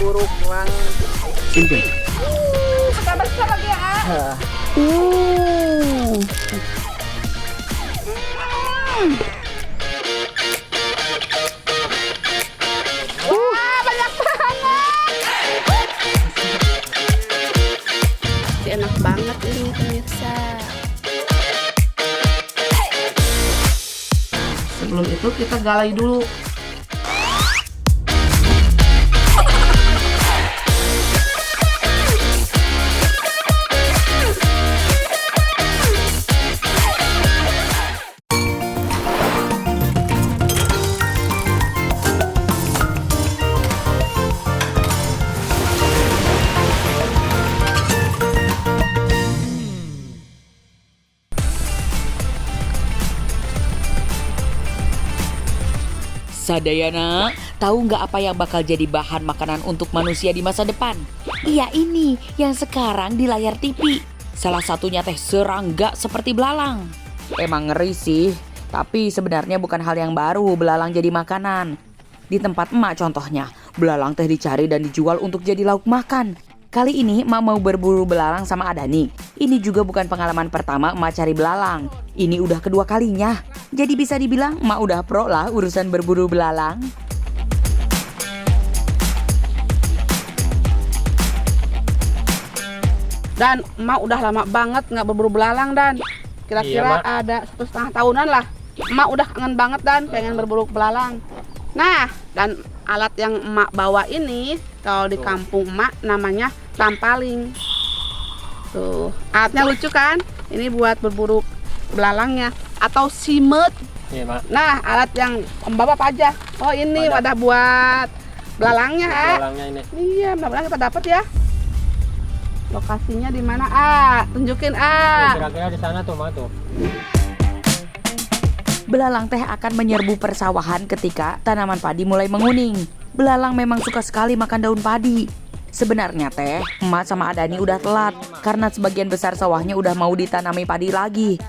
berburu kerang. Sini. Sudah besar lagi ya. Wah, banyak banget. Enak banget ini pemirsa. Sebelum itu kita galai dulu. Sadayana, tahu nggak apa yang bakal jadi bahan makanan untuk manusia di masa depan? Iya ini, yang sekarang di layar TV. Salah satunya teh serangga seperti belalang. Emang ngeri sih, tapi sebenarnya bukan hal yang baru belalang jadi makanan. Di tempat emak contohnya, belalang teh dicari dan dijual untuk jadi lauk makan. Kali ini emak mau berburu belalang sama Adani. Ini juga bukan pengalaman pertama emak cari belalang. Ini udah kedua kalinya. Jadi bisa dibilang emak udah pro lah urusan berburu belalang. Dan emak udah lama banget nggak berburu belalang dan kira-kira ada 1,5 tahunan lah. Emak udah kangen banget dan pengen berburu belalang. Nah, dan alat yang emak bawa ini kalau di kampung emak namanya tampaling. Tuh, alatnya lucu kan? Ini buat berburu belalangnya atau simet. Iya, Mak. Nah, alat yang Om bawa apa aja? Oh, ini wadah buat belalangnya, Belalangnya ini. Iya, mudah-mudahan kita dapat ya. Lokasinya di mana? Tunjukin Kira-kira di sana tuh, Mak tuh. Belalang teh akan menyerbu persawahan ketika tanaman padi mulai menguning. Belalang memang suka sekali makan daun padi. Sebenarnya teh, emak sama Adani udah telat karena sebagian besar sawahnya udah mau ditanami padi lagi.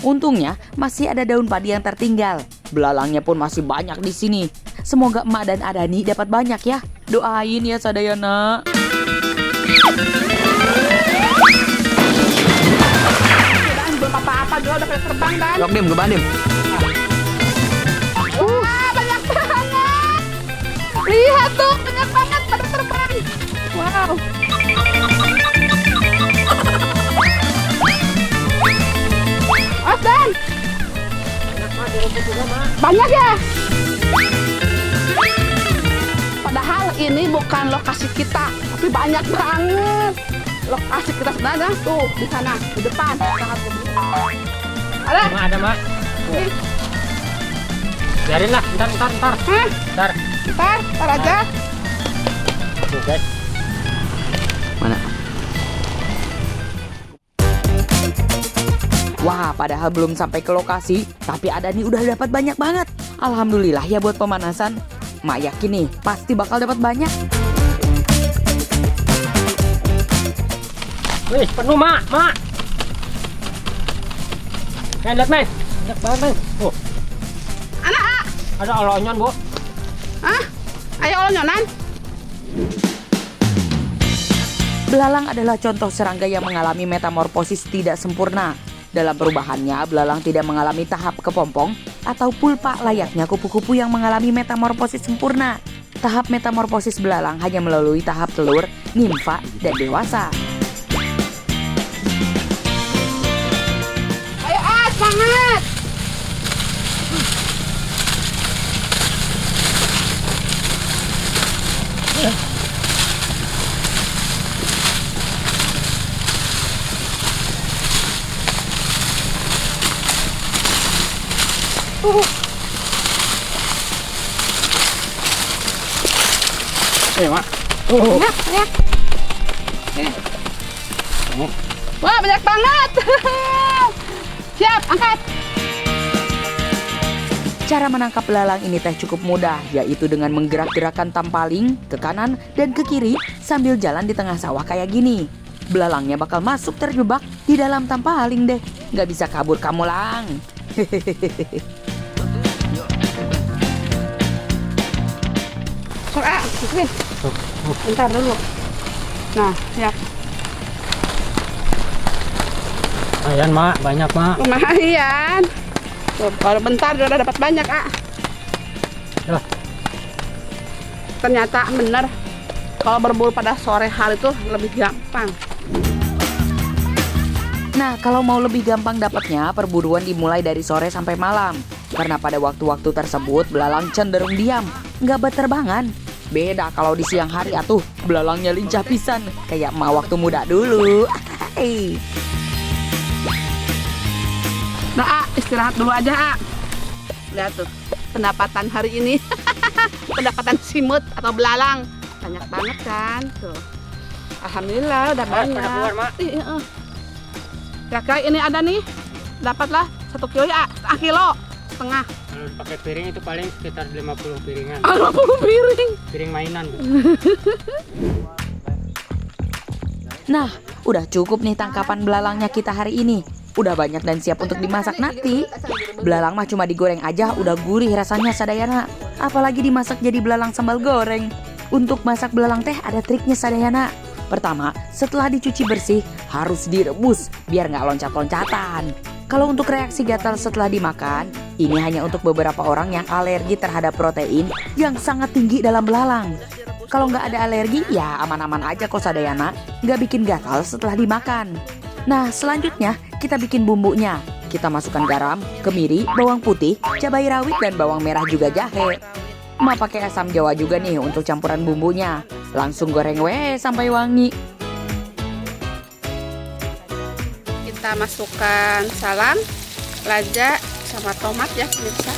Untungnya masih ada daun padi yang tertinggal. Belalangnya pun masih banyak di sini. Semoga emak dan Adani dapat banyak ya. Doain ya Sadayana. Dan belum apa-apa juga udah pada terbang dan. Lok dim, kebanim. Wah, banyak banget. Lihat tuh, banyak banget pada terbang. Wow. Os dan. Banyak ya. Padahal ini bukan lokasi kita, tapi banyak banget. Lokasi kita sebenarnya tuh di sana, di depan. Ada? Mak, ada, Mak. Nih. Biarin lah, ntar. Hah? Ntar. Ntar aja. Tuh, guys. Mana? Wah, padahal belum sampai ke lokasi, tapi Adani udah dapat banyak banget. Alhamdulillah ya buat pemanasan. Mak yakin nih, pasti bakal dapat banyak. Wih, penuh, Mak. Lihat, men. Banyak banget, men. Tuh, Anak, ada olonyon, Bu. ah, ayo olonyonan. Belalang adalah contoh serangga yang mengalami metamorfosis tidak sempurna. Dalam perubahannya, belalang tidak mengalami tahap kepompong atau pulpa layaknya kupu-kupu yang mengalami metamorfosis sempurna. Tahap metamorfosis belalang hanya melalui tahap telur, nimfa, dan dewasa. Ayo, semangat. Mak. Banyak. Wah, banyak banget. Siap, angkat. Cara menangkap belalang ini teh cukup mudah, yaitu dengan menggerak-gerakkan tampaling ke kanan dan ke kiri sambil jalan di tengah sawah kayak gini. Belalangnya bakal masuk terjebak di dalam tampaling deh. Nggak bisa kabur kamu lang. Sok sini. Bentar dulu. Nah, siap. Ayan mak, banyak mak. Lumayan. Tuh, baru bentar udah dapat banyak, Lah. Ternyata bener kalau berburu pada sore hari itu lebih gampang. Nah, kalau mau lebih gampang dapatnya, perburuan dimulai dari sore sampai malam. Karena pada waktu-waktu tersebut, belalang cenderung diam, nggak berterbangan. Beda kalau di siang hari atuh, belalangnya lincah pisan, kayak emak waktu muda dulu. Hey. Nah, istirahat dulu aja, Lihat tuh, pendapatan hari ini. Pendapatan simut atau belalang. Banyak banget kan, tuh. Alhamdulillah udah banyak. Pada keluar mak. Iya. Ya kayak ini ada nih, dapatlah 1 kilo ya, 1,5 kilo. Kalau pakai piring itu paling sekitar 50 piringan. 50 piring. Piring mainan. Nah, udah cukup nih tangkapan belalangnya kita hari ini. Udah banyak dan siap untuk dimasak nanti. Belalang mah cuma digoreng aja udah gurih rasanya Sadayana. Apalagi dimasak jadi belalang sambal goreng. Untuk masak belalang teh ada triknya Sadayana. Pertama, setelah dicuci bersih harus direbus biar nggak loncat-loncatan. Kalau untuk reaksi gatal setelah dimakan, ini hanya untuk beberapa orang yang alergi terhadap protein yang sangat tinggi dalam belalang. Kalau nggak ada alergi, ya aman-aman aja kok Sadayana, nggak bikin gatal setelah dimakan. Nah, selanjutnya kita bikin bumbunya. Kita masukkan garam, kemiri, bawang putih, cabai rawit, dan bawang merah juga jahe. Ma pakai asam jawa juga nih untuk campuran bumbunya. Langsung goreng sampai wangi. Kita masukkan salam, lada, sama tomat ya pemirsa.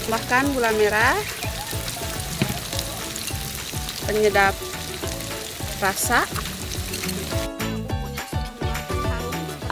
Tambahkan gula merah, penyedap rasa.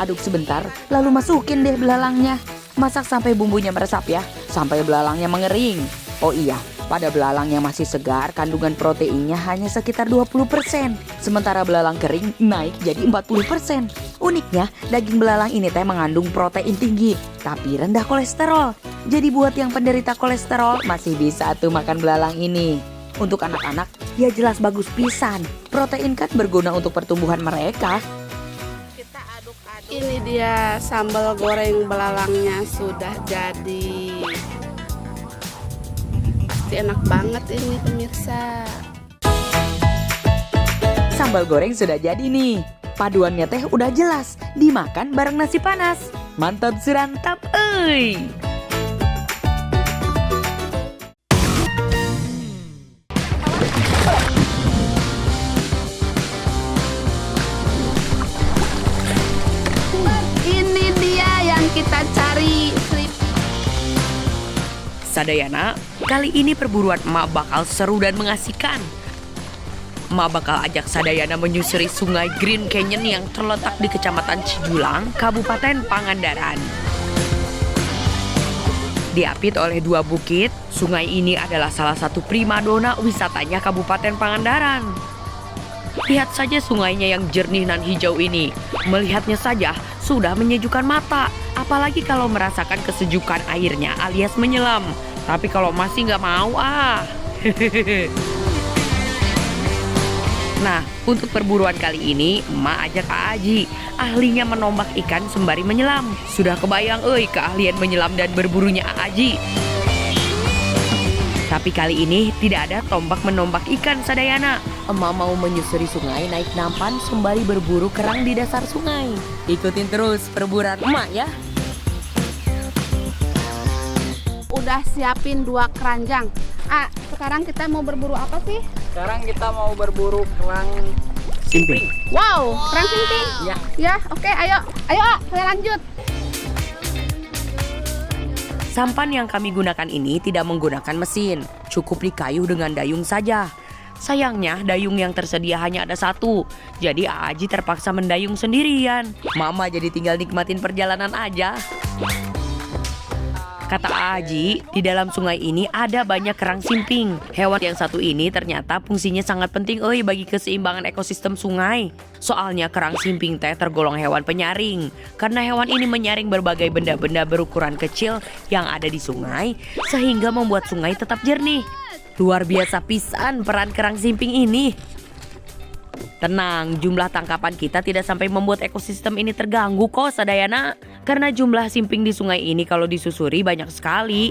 Aduk sebentar, lalu masukin deh belalangnya. Masak sampai bumbunya meresap ya, sampai belalangnya mengering. Oh iya, pada belalang yang masih segar, kandungan proteinnya hanya sekitar 20%. Sementara belalang kering naik jadi 40%. Uniknya, daging belalang ini teh mengandung protein tinggi, tapi rendah kolesterol. Jadi buat yang penderita kolesterol, masih bisa tuh makan belalang ini. Untuk anak-anak, ya jelas bagus pisan. Protein kan berguna untuk pertumbuhan mereka. Ini dia sambal goreng belalangnya sudah jadi. Pasti enak banget ini pemirsa. Sambal goreng sudah jadi nih. Paduannya teh udah jelas, dimakan bareng nasi panas. Mantap surantap, euy. Ini dia yang kita cari. Sadayana, kali ini perburuan emak bakal seru dan mengasihkan. Emak bakal ajak Sadayana menyusuri sungai Green Canyon yang terletak di Kecamatan Cijulang, Kabupaten Pangandaran. Diapit oleh 2 bukit, sungai ini adalah salah satu primadona wisatanya Kabupaten Pangandaran. Lihat saja sungainya yang jernih dan hijau ini. Melihatnya saja sudah menyejukkan mata. Apalagi kalau merasakan kesejukan airnya alias menyelam. Tapi kalau masih nggak mau Nah, untuk perburuan kali ini, emak ajak Kak Aji, ahlinya menombak ikan sembari menyelam. Sudah kebayang keahlian menyelam dan berburunya Aji. Tapi kali ini tidak ada tombak menombak ikan Sadayana. Emak mau menyusuri sungai naik nampan sembari berburu kerang di dasar sungai. Ikutin terus perburuan emak ya. Udah siapin 2 keranjang. Sekarang kita mau berburu apa sih? Sekarang kita mau berburu kerang Simping. Wow, kerang simping. Ya. Ya, oke, ayo, saya lanjut. Sampan yang kami gunakan ini tidak menggunakan mesin, cukup dikayuh dengan dayung saja. Sayangnya dayung yang tersedia hanya ada 1, jadi Aji terpaksa mendayung sendirian. Mama jadi tinggal nikmatin perjalanan aja. Kata Aji, di dalam sungai ini ada banyak kerang simping. Hewan yang satu ini ternyata fungsinya sangat penting bagi keseimbangan ekosistem sungai. Soalnya kerang simping teh tergolong hewan penyaring. Karena hewan ini menyaring berbagai benda-benda berukuran kecil yang ada di sungai, sehingga membuat sungai tetap jernih. Luar biasa pisan peran kerang simping ini. Tenang, jumlah tangkapan kita tidak sampai membuat ekosistem ini terganggu kok, Sadayana. Karena jumlah simping di sungai ini kalau disusuri banyak sekali.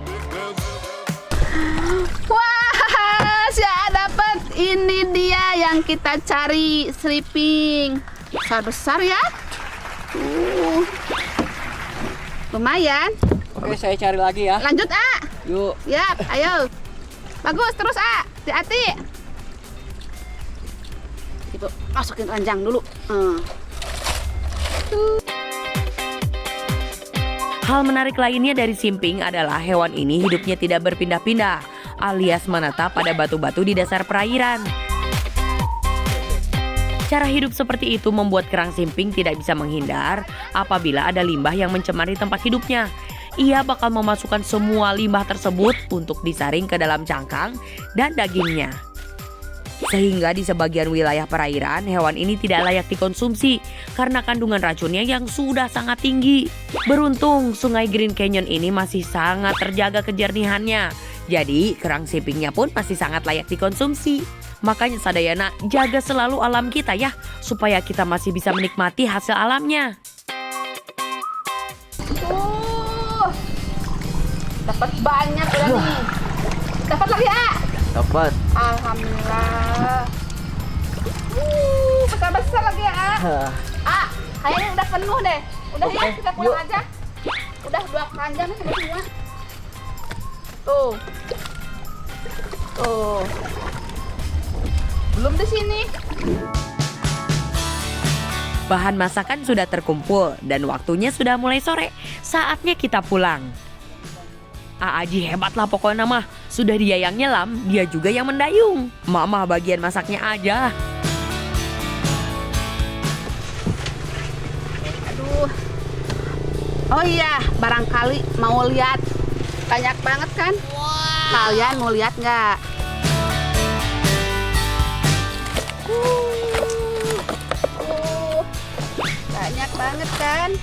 Wah, saya dapat. Ini dia yang kita cari, seriping. Besar-besar ya. Lumayan. Oke, saya cari lagi ya. Lanjut, A. Yuk. Siap, ayo. Bagus, terus, A. Hati-hati. Ibu, masukin ranjang dulu. Hal menarik lainnya dari simping adalah hewan ini hidupnya tidak berpindah-pindah, alias menetap pada batu-batu di dasar perairan. Cara hidup seperti itu membuat kerang simping tidak bisa menghindar apabila ada limbah yang mencemari tempat hidupnya. Ia bakal memasukkan semua limbah tersebut untuk disaring ke dalam cangkang dan dagingnya. Sehingga di sebagian wilayah perairan, hewan ini tidak layak dikonsumsi karena kandungan racunnya yang sudah sangat tinggi. Beruntung, sungai Green Canyon ini masih sangat terjaga kejernihannya. Jadi, kerang simpingnya pun masih sangat layak dikonsumsi. Makanya Sadayana, jaga selalu alam kita ya, supaya kita masih bisa menikmati hasil alamnya. Dapat banyak udah nih. Dapat lagi, A. Dapat. Alhamdulillah. Besar-besar lagi ya, A. Kayaknya udah penuh deh. Udah ya, kita pulang aja. Udah 2 keranjang nih semua. Tuh. Tuh. Belum di sini. Bahan masakan sudah terkumpul dan waktunya sudah mulai sore. Saatnya kita pulang. Aji hebat lah pokoknya mah. Sudah dia yang nyelam, dia juga yang mendayung. Mama bagian masaknya aja. Aduh. Oh iya, barangkali mau lihat. Banyak banget kan? Kalian mau lihat nggak? Banyak banget kan?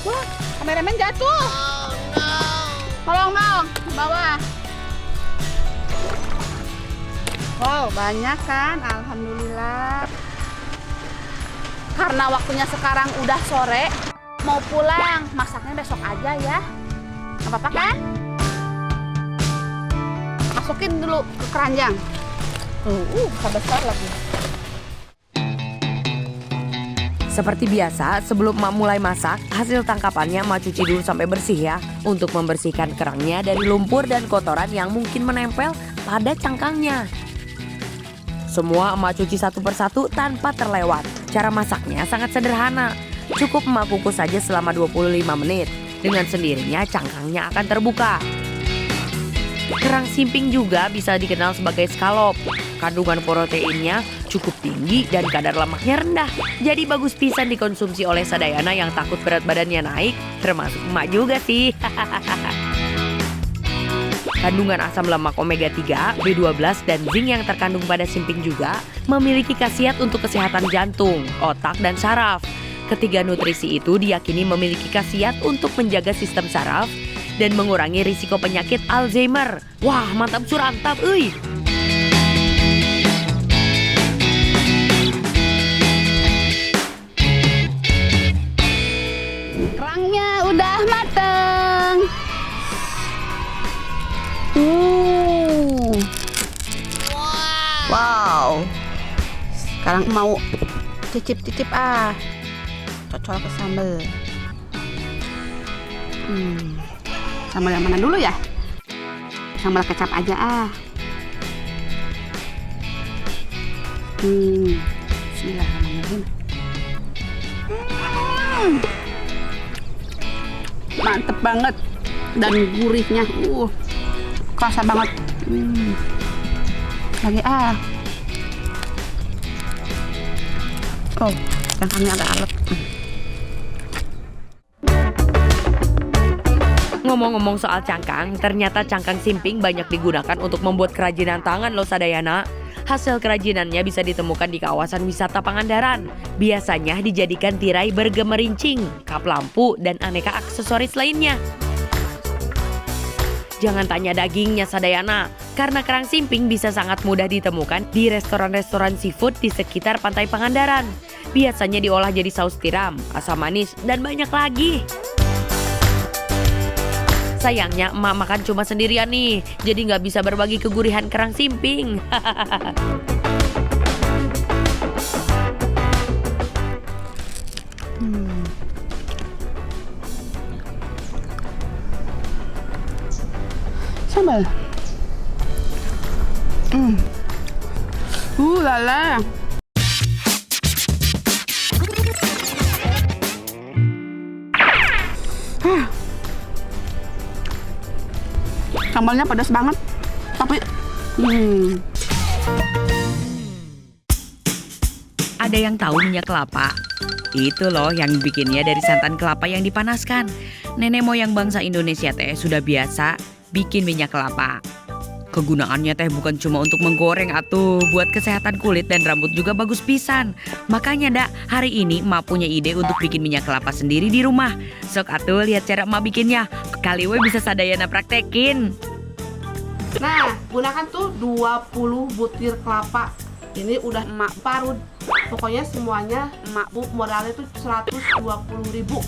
Wah, kameramen jatuh. Tolong dong, bawah. Wow, banyak kan? Alhamdulillah. Karena waktunya sekarang udah sore, mau pulang. Masaknya besok aja ya. Gak apa-apa kan? Masukin dulu ke keranjang. Besar lagi. Seperti biasa, sebelum Mak mulai masak, hasil tangkapannya Mak cuci dulu sampai bersih ya. Untuk membersihkan kerangnya dari lumpur dan kotoran yang mungkin menempel pada cangkangnya. Semua Mak cuci satu persatu tanpa terlewat. Cara masaknya sangat sederhana. Cukup Mak kukus saja selama 25 menit. Dengan sendirinya cangkangnya akan terbuka. Kerang simping juga bisa dikenal sebagai scallop. Kandungan proteinnya cukup tinggi dan kadar lemaknya rendah. Jadi bagus pisan dikonsumsi oleh Sadayana yang takut berat badannya naik, termasuk emak juga sih. Kandungan asam lemak omega 3, B12, dan zinc yang terkandung pada simping juga memiliki khasiat untuk kesehatan jantung, otak, dan saraf. Ketiga nutrisi itu diyakini memiliki khasiat untuk menjaga sistem saraf dan mengurangi risiko penyakit Alzheimer. Wah, mantap surantap, euy. Kerangnya udah mateng. Wow. Sekarang mau cicip-cicip cocol ke sambal. Sambal yang mana dulu ya? Sambal kecap aja Bismillahirrahmanirrahim. Mantep banget dan gurihnya, kerasa banget. Lagi Oh, Cangkangnya agak alot. Ngomong-ngomong soal cangkang, ternyata cangkang simping banyak digunakan untuk membuat kerajinan tangan loh Sadayana. Hasil kerajinannya bisa ditemukan di kawasan wisata Pangandaran. Biasanya dijadikan tirai bergemerincing, kap lampu, dan aneka aksesoris lainnya. Jangan tanya dagingnya Sadayana, karena kerang simping bisa sangat mudah ditemukan di restoran-restoran seafood di sekitar pantai Pangandaran. Biasanya diolah jadi saus tiram, asam manis, dan banyak lagi. Sayangnya emak makan cuma sendirian nih, jadi nggak bisa berbagi kegurihan kerang simping. Sambal. Lala. Sambalnya pedas banget, tapi Ada yang tahu minyak kelapa? Itu loh yang bikinnya dari santan kelapa yang dipanaskan. Nenek moyang bangsa Indonesia teh sudah biasa bikin minyak kelapa. Kegunaannya teh bukan cuma untuk menggoreng atuh, buat kesehatan kulit dan rambut juga bagus pisan. Makanya dak, hari ini emak punya ide untuk bikin minyak kelapa sendiri di rumah. Sok atuh lihat cara emak bikinnya. Kali we bisa Sadayana praktekin. nah, gunakan tuh 20 butir kelapa. Ini udah emak parut. Pokoknya semuanya emak bu, modalnya tuh 120.000.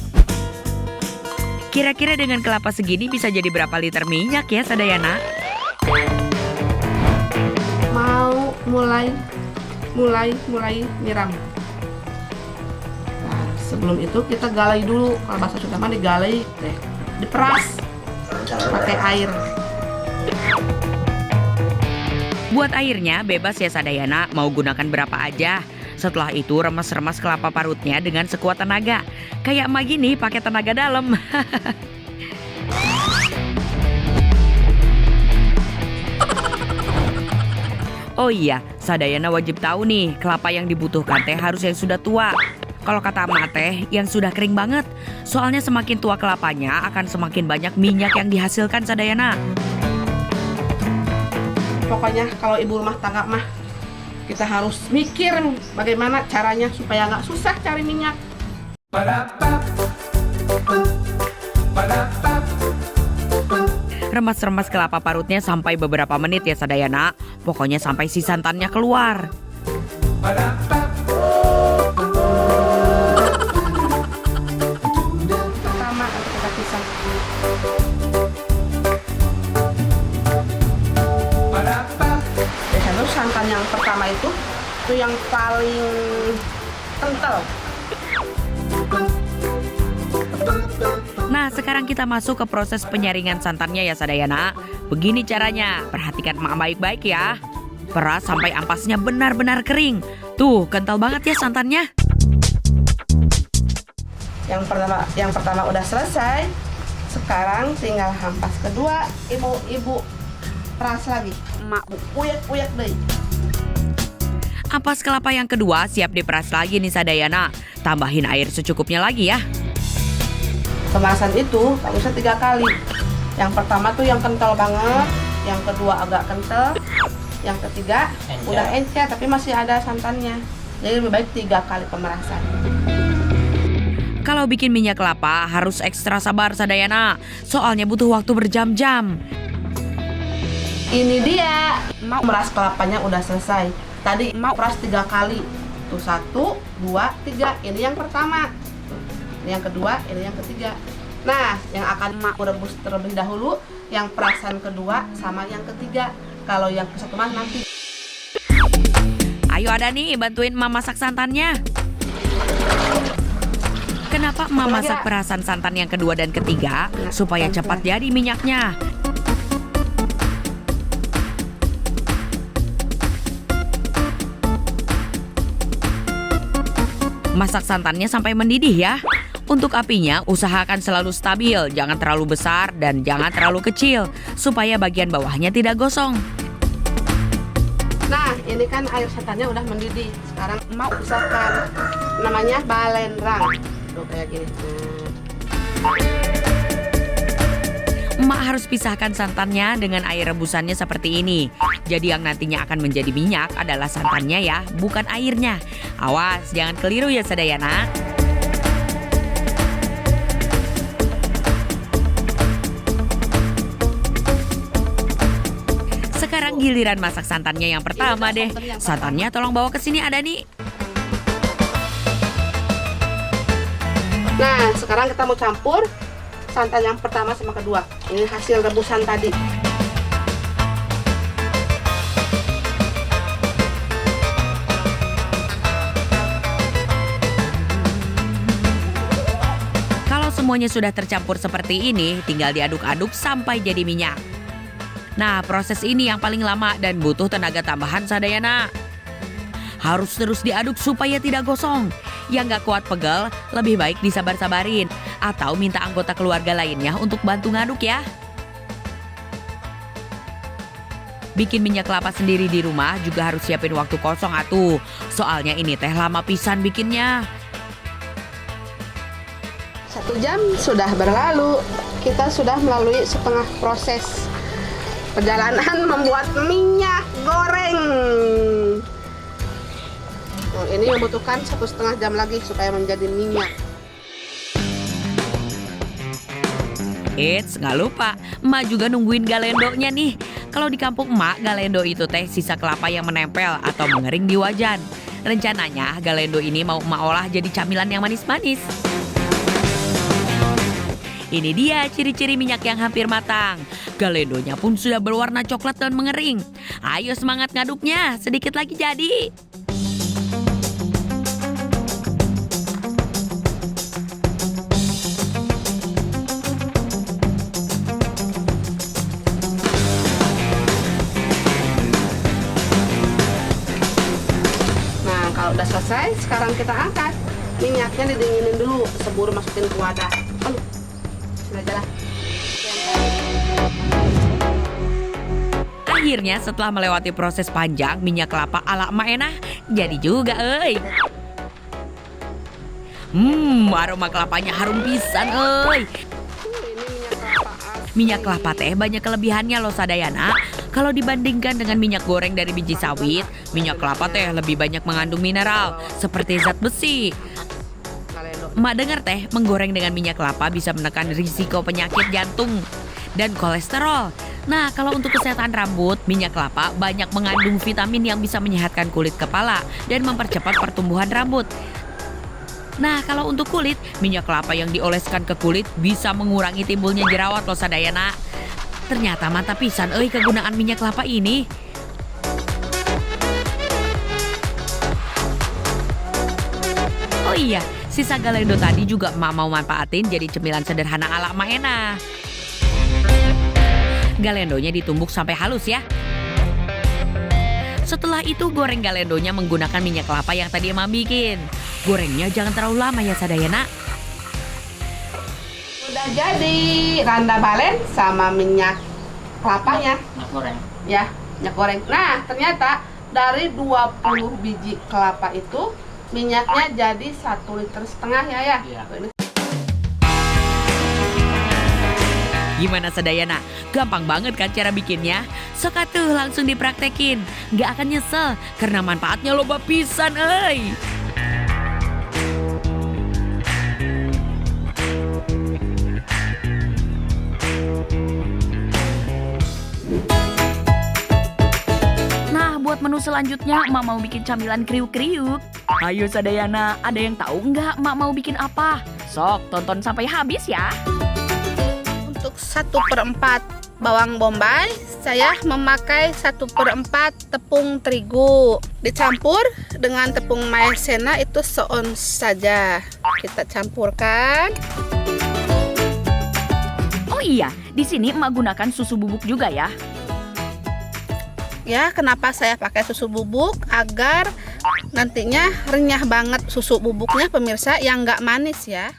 Kira-kira dengan kelapa segini bisa jadi berapa liter minyak ya Sadayana? Mau mulai nyiram. Nah, sebelum itu kita galai dulu. Kalau bahasa Sunda mah digalai, diperas pakai air. Buat airnya bebas ya Sadayana, mau gunakan berapa aja. Setelah itu remas-remas kelapa parutnya dengan sekuat tenaga. Kayak emak gini pakai tenaga dalam. Oh iya, Sadayana wajib tahu nih, kelapa yang dibutuhkan teh harus yang sudah tua. Kalau kata emak teh, yang sudah kering banget. Soalnya semakin tua kelapanya akan semakin banyak minyak yang dihasilkan Sadayana. Pokoknya kalau ibu rumah tangga mah kita harus mikir bagaimana caranya supaya nggak susah cari minyak. Remas-remas kelapa parutnya sampai beberapa menit ya Sadayana. Pokoknya sampai si santannya keluar. Pertama kita pisah. Lalu santan yang pertama itu yang paling kental. Nah, sekarang kita masuk ke proses penyaringan santannya ya Sadayana. Begini caranya, perhatikan emak baik-baik ya. Peras sampai ampasnya benar-benar kering. Tuh, kental banget ya santannya. Yang pertama udah selesai. Sekarang tinggal ampas kedua, ibu peras lagi. Emak uyak deh. Ampas kelapa yang kedua siap diperas lagi nih Sadayana. Tambahin air secukupnya lagi ya. Kemasan itu bagusnya 3 kali. Yang pertama tuh yang kental banget, yang kedua agak kental, yang ketiga udah encer tapi masih ada santannya. Jadi lebih baik 3 kali pemerasan. Kalau bikin minyak kelapa harus ekstra sabar Sadayana. Soalnya butuh waktu berjam-jam. Ini dia, mau meras kelapanya udah selesai. Tadi mau peras 3 kali. Tuh 1, 2, 3. Ini yang pertama. Ini yang kedua, ini yang ketiga. Nah, yang akan emak rebus terlebih dahulu yang perasan kedua sama yang ketiga. Kalau yang satu mah nanti. Ayo ada nih, bantuin emak masak santannya. Kenapa emak masak perasan santan yang kedua dan ketiga? Supaya cepat jadi minyaknya. Masak santannya sampai mendidih ya. Untuk apinya, usahakan selalu stabil, jangan terlalu besar dan jangan terlalu kecil, supaya bagian bawahnya tidak gosong. Nah, Ini kan air santannya udah mendidih. Sekarang emak usahakan namanya balendrang. Tuh kayak gini. Emak harus pisahkan santannya dengan air rebusannya seperti ini. Jadi yang nantinya akan menjadi minyak adalah santannya ya, bukan airnya. Awas, jangan keliru ya Sadayana. Sekarang giliran masak santannya yang pertama deh. Santannya tolong bawa ke sini ada nih. Nah, sekarang kita mau campur santan yang pertama sama kedua. Ini hasil rebusan tadi. Kalau semuanya sudah tercampur seperti ini, tinggal diaduk-aduk sampai jadi minyak. Nah, proses ini yang paling lama dan butuh tenaga tambahan Sadayana. Harus terus diaduk supaya tidak gosong. Yang nggak kuat pegel, lebih baik disabar-sabarin. Atau minta anggota keluarga lainnya untuk bantu ngaduk ya. Bikin minyak kelapa sendiri di rumah juga harus siapin waktu kosong atuh. Soalnya ini teh lama pisan bikinnya. 1 jam sudah berlalu. Kita sudah melalui setengah proses perjalanan membuat minyak goreng. Ini membutuhkan 1,5 jam lagi supaya menjadi minyak. Eits, nggak lupa, emak juga nungguin galendonya nih. Kalau di kampung emak, galendo itu teh sisa kelapa yang menempel atau mengering di wajan. Rencananya galendo ini mau emak olah jadi camilan yang manis-manis. Ini dia ciri-ciri minyak yang hampir matang. Galendonya pun sudah berwarna coklat dan mengering. Ayo semangat ngaduknya, sedikit lagi jadi. Nah, kalau udah selesai, sekarang kita angkat. Minyaknya didinginin dulu sebelum masukin ke wadah. Aduh, sudah jalan. Akhirnya setelah melewati proses panjang, minyak kelapa ala emak Enah jadi juga euy. Aroma kelapanya harum pisan euy. Minyak kelapa teh banyak kelebihannya loh Sadayana. Kalau dibandingkan dengan minyak goreng dari biji sawit, minyak kelapa teh lebih banyak mengandung mineral seperti zat besi. Emak dengar teh menggoreng dengan minyak kelapa bisa menekan risiko penyakit jantung dan kolesterol. Nah, kalau untuk kesehatan rambut, minyak kelapa banyak mengandung vitamin yang bisa menyehatkan kulit kepala dan mempercepat pertumbuhan rambut. Nah, kalau untuk kulit, minyak kelapa yang dioleskan ke kulit bisa mengurangi timbulnya jerawat loh Sadayana. Ternyata mantap pisan euy kegunaan minyak kelapa ini. Oh iya, sisa galendo tadi juga emak mau manfaatin jadi cemilan sederhana ala emak Enah. Galendonya ditumbuk sampai halus ya. Setelah itu goreng galendonya menggunakan minyak kelapa yang tadi emak bikin. Gorengnya jangan terlalu lama ya Sadayana. Udah jadi randa balen sama minyak kelapanya. Minyak goreng. Ya, minyak goreng. Nah, ternyata dari 20 biji kelapa itu minyaknya jadi 1,5 liter ya. Iya. Gimana Sadayana? Gampang banget kan cara bikinnya? Sok atuh langsung dipraktekin. Gak akan nyesel karena manfaatnya loba pisan euy. Nah, buat menu selanjutnya emak mau bikin camilan kriuk-kriuk. Ayo Sadayana, ada yang tahu nggak emak mau bikin apa? Sok tonton sampai habis ya. Untuk 1/4 bawang bombay, saya memakai 1/4 tepung terigu. Dicampur dengan tepung maizena itu seons saja. Kita campurkan. Oh iya, di sini emak gunakan susu bubuk juga ya. Ya, kenapa saya pakai susu bubuk? Agar nantinya renyah banget susu bubuknya pemirsa yang nggak manis ya.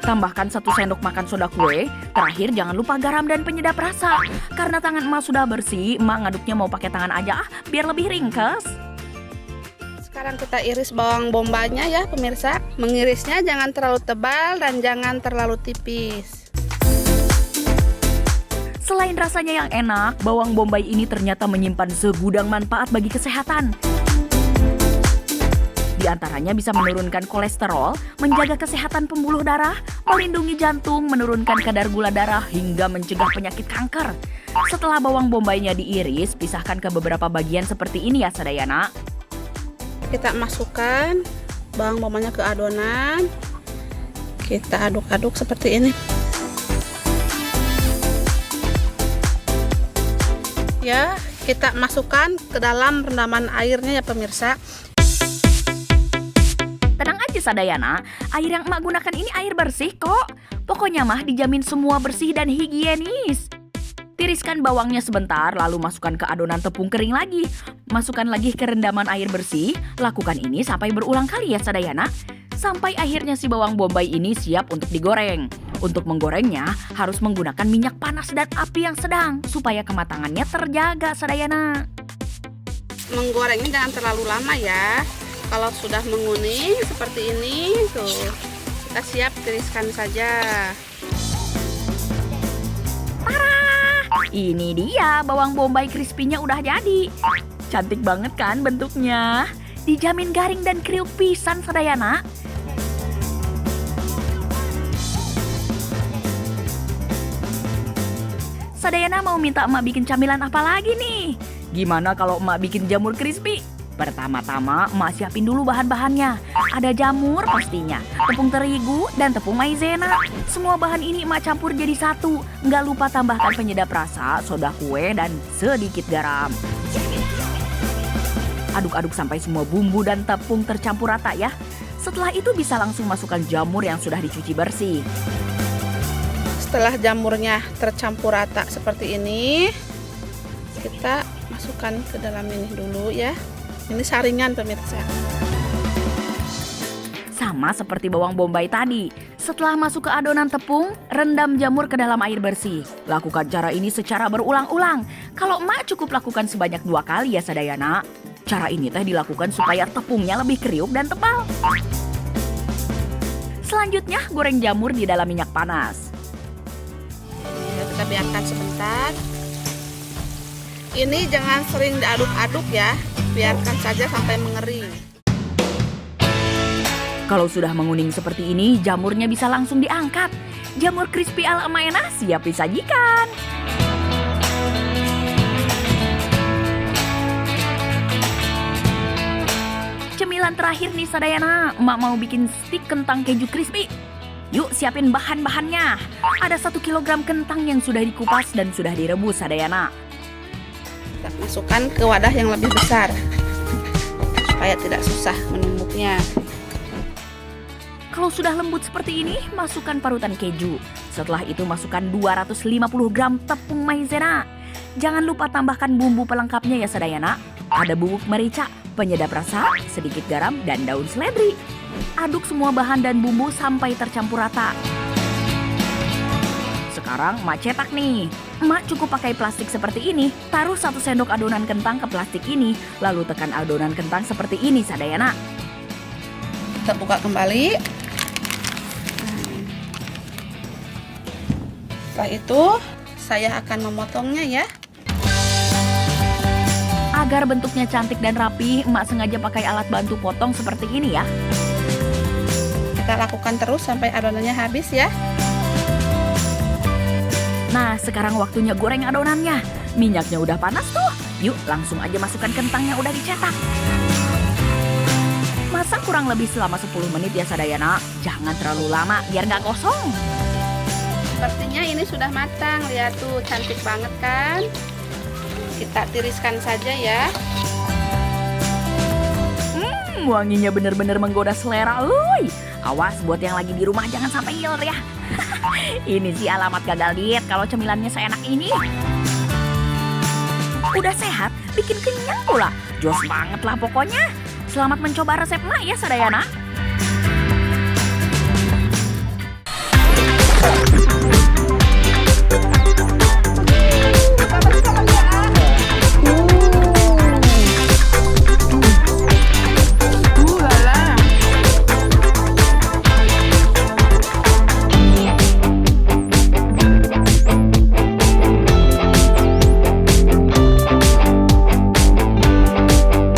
Tambahkan 1 sendok makan soda kue. Terakhir jangan lupa garam dan penyedap rasa. Karena tangan emak sudah bersih, emak ngaduknya mau pakai tangan aja biar lebih ringkes. Sekarang kita iris bawang bombaynya ya pemirsa. Mengirisnya jangan terlalu tebal dan jangan terlalu tipis. Selain rasanya yang enak, bawang bombay ini ternyata menyimpan segudang manfaat bagi kesehatan. Di antaranya bisa menurunkan kolesterol, menjaga kesehatan pembuluh darah, melindungi jantung, menurunkan kadar gula darah, hingga mencegah penyakit kanker. Setelah bawang bombaynya diiris, pisahkan ke beberapa bagian seperti ini ya Sadayana. Kita masukkan bawang bombaynya ke adonan. Kita aduk-aduk seperti ini. Ya, kita masukkan ke dalam rendaman airnya ya pemirsa. Tenang aja Sadayana, air yang emak gunakan ini air bersih kok. Pokoknya mah dijamin semua bersih dan higienis. Tiriskan bawangnya sebentar, lalu masukkan ke adonan tepung kering lagi. Masukkan lagi ke rendaman air bersih. Lakukan ini sampai berulang kali ya Sadayana. Sampai akhirnya si bawang bombay ini siap untuk digoreng. Untuk menggorengnya harus menggunakan minyak panas dan api yang sedang supaya kematangannya terjaga Sadayana. Menggorengnya jangan terlalu lama ya. Kalau sudah menguning seperti ini tuh, kita siap tiriskan saja. Ini dia bawang bombay crispy-nya udah jadi. Cantik banget kan bentuknya. Dijamin garing dan kriuk pisan Sadayana. Sadayana mau minta emak bikin camilan apa lagi nih? Gimana kalau emak bikin jamur crispy? Pertama-tama emak siapin dulu bahan-bahannya. Ada jamur pastinya, tepung terigu, dan tepung maizena. Semua bahan ini emak campur jadi satu. Nggak lupa tambahkan penyedap rasa, soda kue, dan sedikit garam. Aduk-aduk sampai semua bumbu dan tepung tercampur rata ya. Setelah itu bisa langsung masukkan jamur yang sudah dicuci bersih. Setelah jamurnya tercampur rata seperti ini, kita masukkan ke dalam ini dulu ya. Ini saringan pemirsa. Sama seperti bawang bombay tadi. Setelah masuk ke adonan tepung, rendam jamur ke dalam air bersih. Lakukan cara ini secara berulang-ulang. Kalau emak cukup lakukan sebanyak 2 kali ya Sadayana. Cara ini teh dilakukan supaya tepungnya lebih kriuk dan tebal. Selanjutnya goreng jamur di dalam minyak panas. Kita biarkan sebentar. Ini jangan sering diaduk-aduk ya. Biarkan saja sampai mengering. Kalau sudah menguning seperti ini, jamurnya bisa langsung diangkat. Jamur crispy ala emak Ena siap disajikan. Cemilan terakhir nih Sadayana, emak mau bikin stik kentang keju crispy. Yuk siapin bahan-bahannya. Ada 1 kilogram kentang yang sudah dikupas dan sudah direbus Sadayana. Kita masukkan ke wadah yang lebih besar supaya tidak susah menumbuknya. Kalau sudah lembut seperti ini, masukkan parutan keju. Setelah itu masukkan 250 gram tepung maizena. Jangan lupa tambahkan bumbu pelengkapnya ya Sadayana. Ada bubuk merica, penyedap rasa, sedikit garam, dan daun seledri. Aduk semua bahan dan bumbu sampai tercampur rata. Sekarang emak cetak nih. Emak cukup pakai plastik seperti ini. Taruh 1 sendok adonan kentang ke plastik ini. Lalu tekan adonan kentang seperti ini Sadayana. Kita buka kembali. Setelah itu saya akan memotongnya ya. Agar bentuknya cantik dan rapi, emak sengaja pakai alat bantu potong seperti ini ya. Kita lakukan terus sampai adonannya habis ya. Nah, sekarang waktunya goreng adonannya. Minyaknya udah panas tuh. Yuk, langsung aja masukkan kentang yang udah dicetak. Masak kurang lebih selama 10 menit ya Sadayana. Jangan terlalu lama biar nggak gosong. Sepertinya ini sudah matang. Lihat tuh, cantik banget kan? Kita tiriskan saja ya. Wanginya bener-bener menggoda selera. Uy, awas buat yang lagi di rumah jangan sampai ngiler ya. Ini sih alamat gagal diet kalau cemilannya seenak ini. Udah sehat, bikin kenyang pula. Jos banget lah pokoknya. Selamat mencoba resep emak ya Sadayana. Dadah.